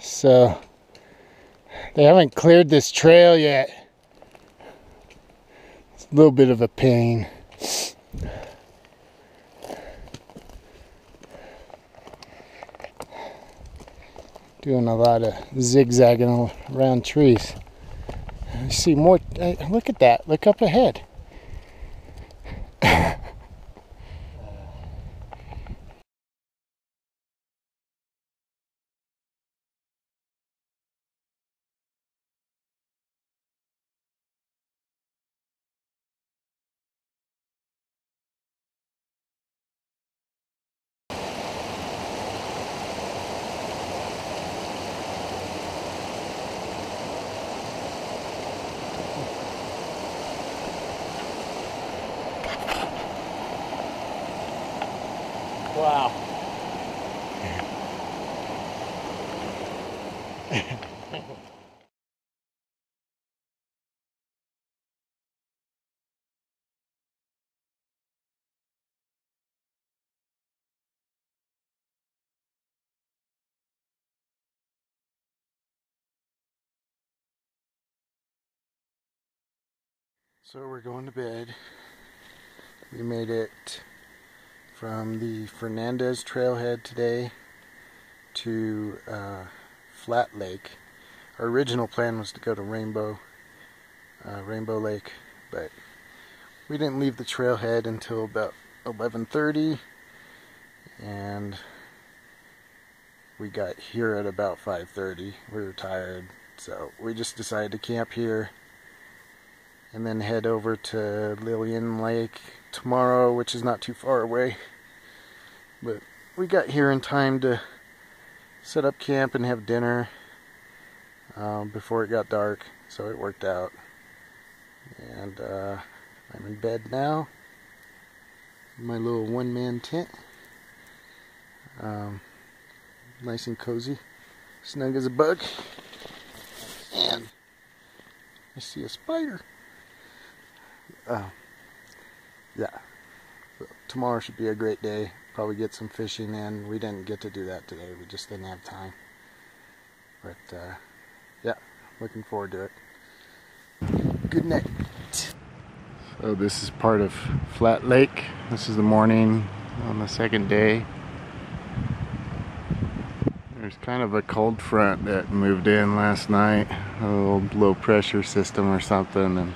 So they haven't cleared this trail yet. It's a little bit of a pain. Doing a lot of zigzagging around trees. I see more. Look at that. Look up ahead. Wow. So we're going to bed. We made it from the Fernandez trailhead today to Flat Lake. Our original plan was to go to Rainbow Lake, but we didn't leave the trailhead until about 11:30, and we got here at about 5:30. We were tired, so we just decided to camp here and then head over to Lillian Lake tomorrow, which is not too far away. But we got here in time to set up camp and have dinner before it got dark, so it worked out. And I'm in bed now, my little one-man tent. Nice and cozy, snug as a bug. And I see a spider. Yeah, so tomorrow should be a great day. Probably get some fishing in. We didn't get to do that today. We just didn't have time. But yeah, looking forward to it. Good night. So this is part of Flat Lake. This is the morning on the second day. There's kind of a cold front that moved in last night. A little low pressure system or something, and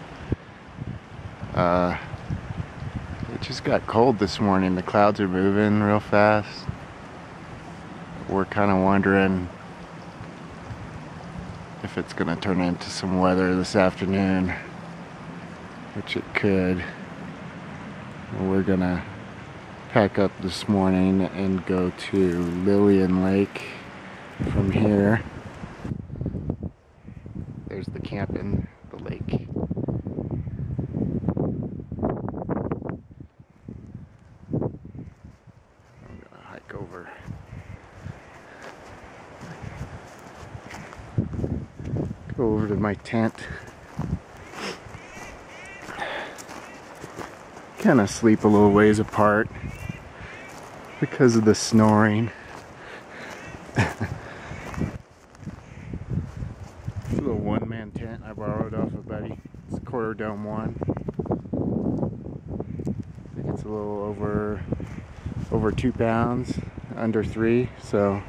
it just got cold this morning. The clouds are moving real fast. We're kind of wondering if it's going to turn into some weather this afternoon, which it could. We're going to pack up this morning and go to Lillian Lake from here. There's the camp in the lake. Over. Go over to my tent. Kind of sleep a little ways apart because of the snoring. Little one-man tent I borrowed off a buddy. It's a quarter dome one. I think it's a little over 2 pounds, under 3, so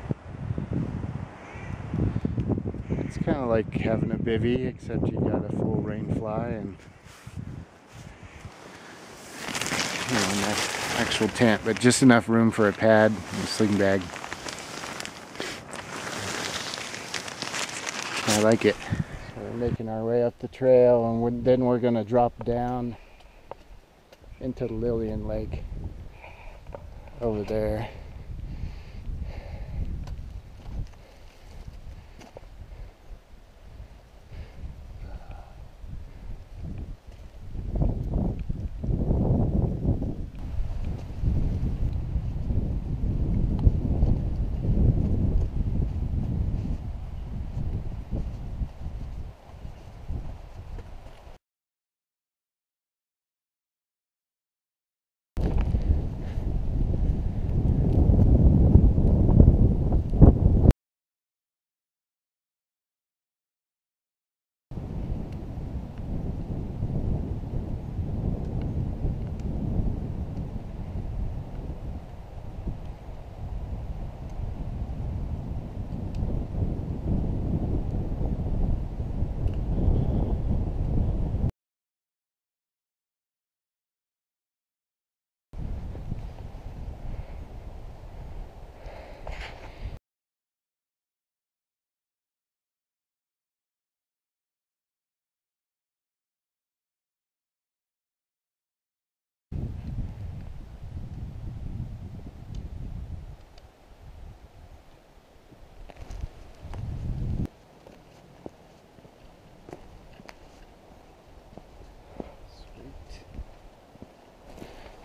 it's kind of like having a bivvy, except you got a full rain fly and an actual tent, but just enough room for a pad and a sling bag. I like it. So we're making our way up the trail, and then we're going to drop down into Lillian Lake over there.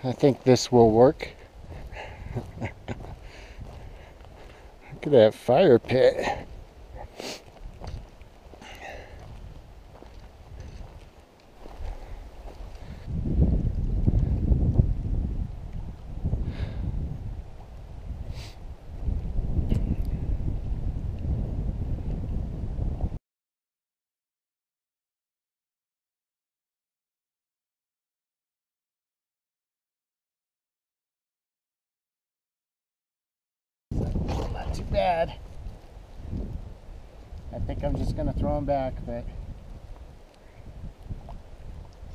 I think this will work. Look at that fire pit. Not too bad. I think I'm just gonna throw them back, but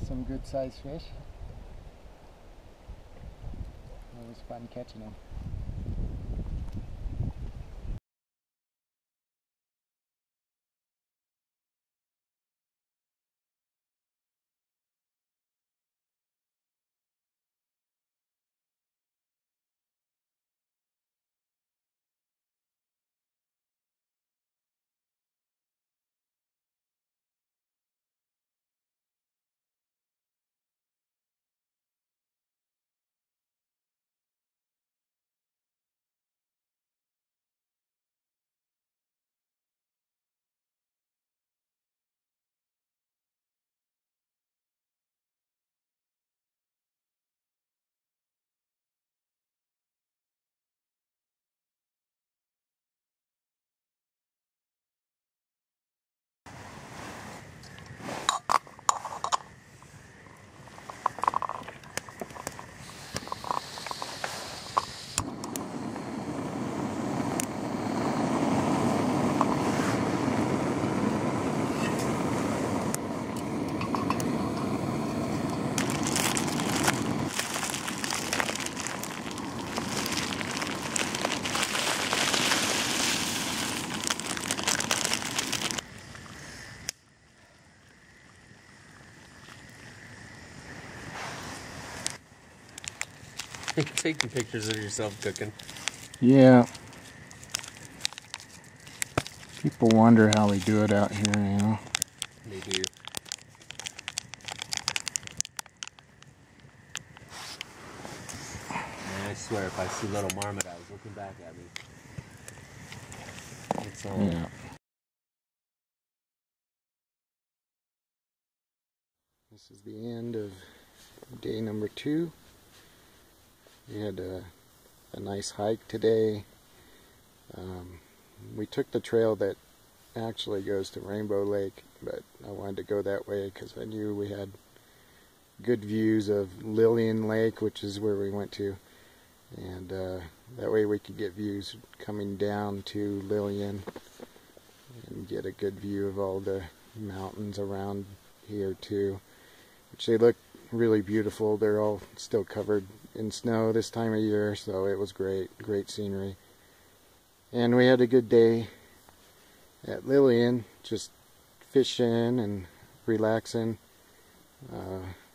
some good sized fish. Always fun catching them. Taking pictures of yourself cooking. Yeah. People wonder how we do it out here, you know. They do. Man, I swear, if I see little marmot eyes looking back at me, it's on. Yeah. This is the end of day number 2. We had a nice hike today. We took the trail that actually goes to Rainbow Lake, but I wanted to go that way because I knew we had good views of Lillian Lake, which is where we went to, and that way we could get views coming down to Lillian and get a good view of all the mountains around here too, which they look really beautiful. They're all still covered in snow this time of year, so it was great scenery. And we had a good day at Lillian, just fishing and relaxing.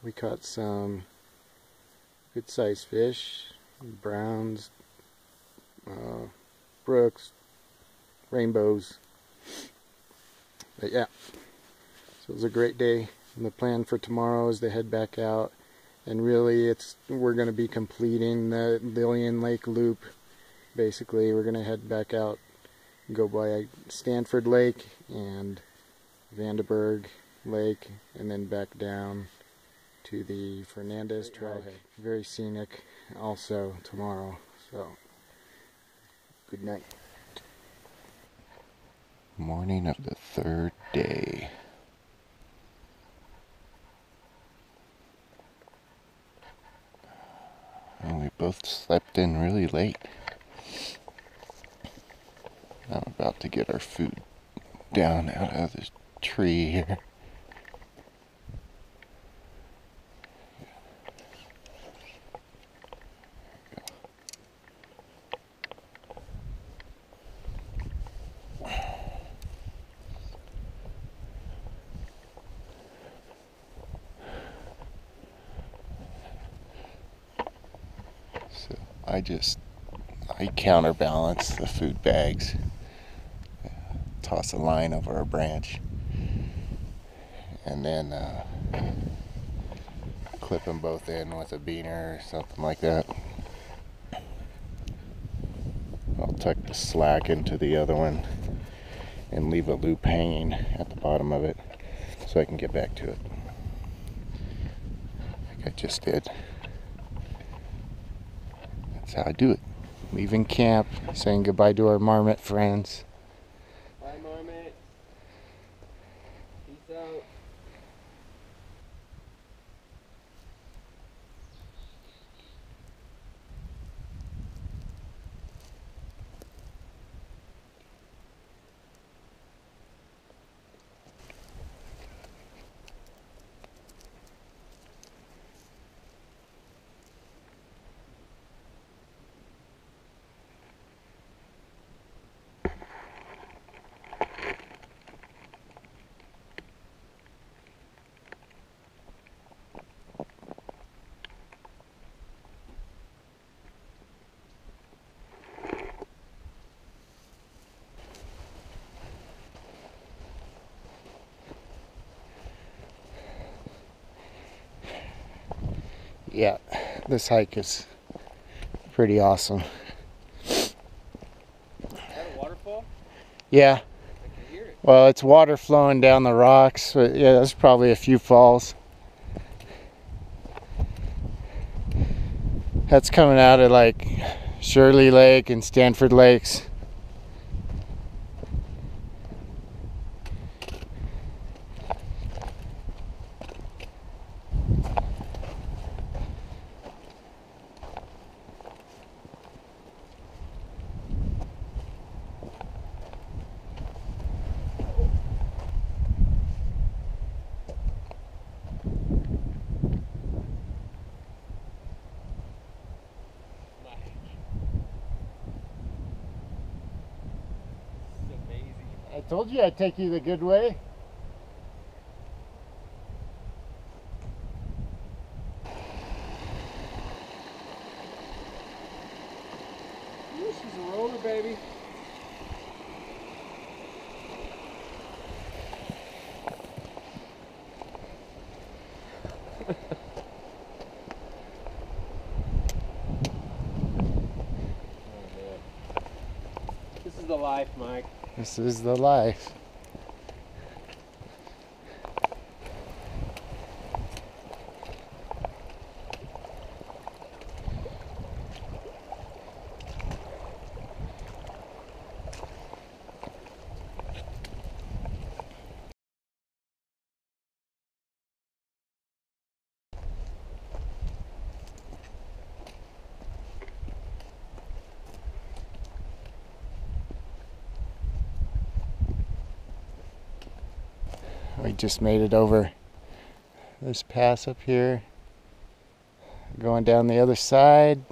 We caught some good sized fish, browns, brooks, rainbows. But yeah, so it was a great day. And the plan for tomorrow is to head back out, and really we're going to be completing the Lillian Lake loop. Basically, we're going to head back out and go by Stanford Lake and Vandenberg Lake, and then back down to the Fernandez Trailhead. Very scenic also tomorrow, so good night. Morning of the 3rd day. And we both slept in really late. I'm about to get our food down out of the tree here. So I counterbalance the food bags, toss a line over a branch, and then clip them both in with a beaner or something like that. I'll tuck the slack into the other one and leave a loop hanging at the bottom of it so I can get back to it, like I just did. That's how I do it. Leaving camp, saying goodbye to our marmot friends. Bye, marmot. Peace out. Yeah, this hike is pretty awesome. Is that a waterfall? Yeah, I can hear it. well, it's water flowing down the rocks, but yeah, there's probably a few falls. That's coming out of like Shirley Lake and Stanford Lakes. I told you I'd take you the good way. Ooh, she's a roller, baby. This is the life, Mike. This is the life. We just made it over this pass up here, going down the other side,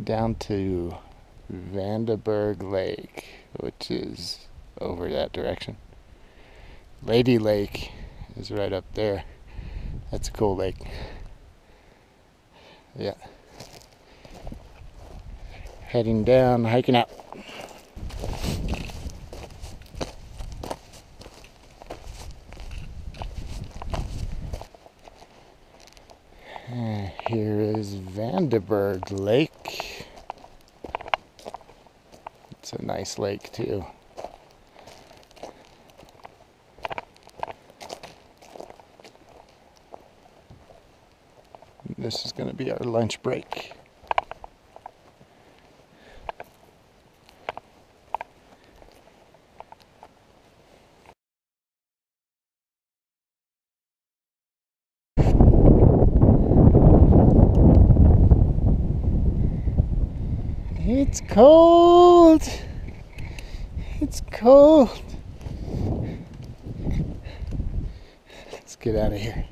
down to Vandenberg Lake, which is over that direction. Lady Lake is right up there. That's a cool lake. Yeah. Heading down, hiking out. Here is Vandenberg Lake. It's a nice lake too. This is going to be our lunch break. It's cold. It's cold. Let's get out of here.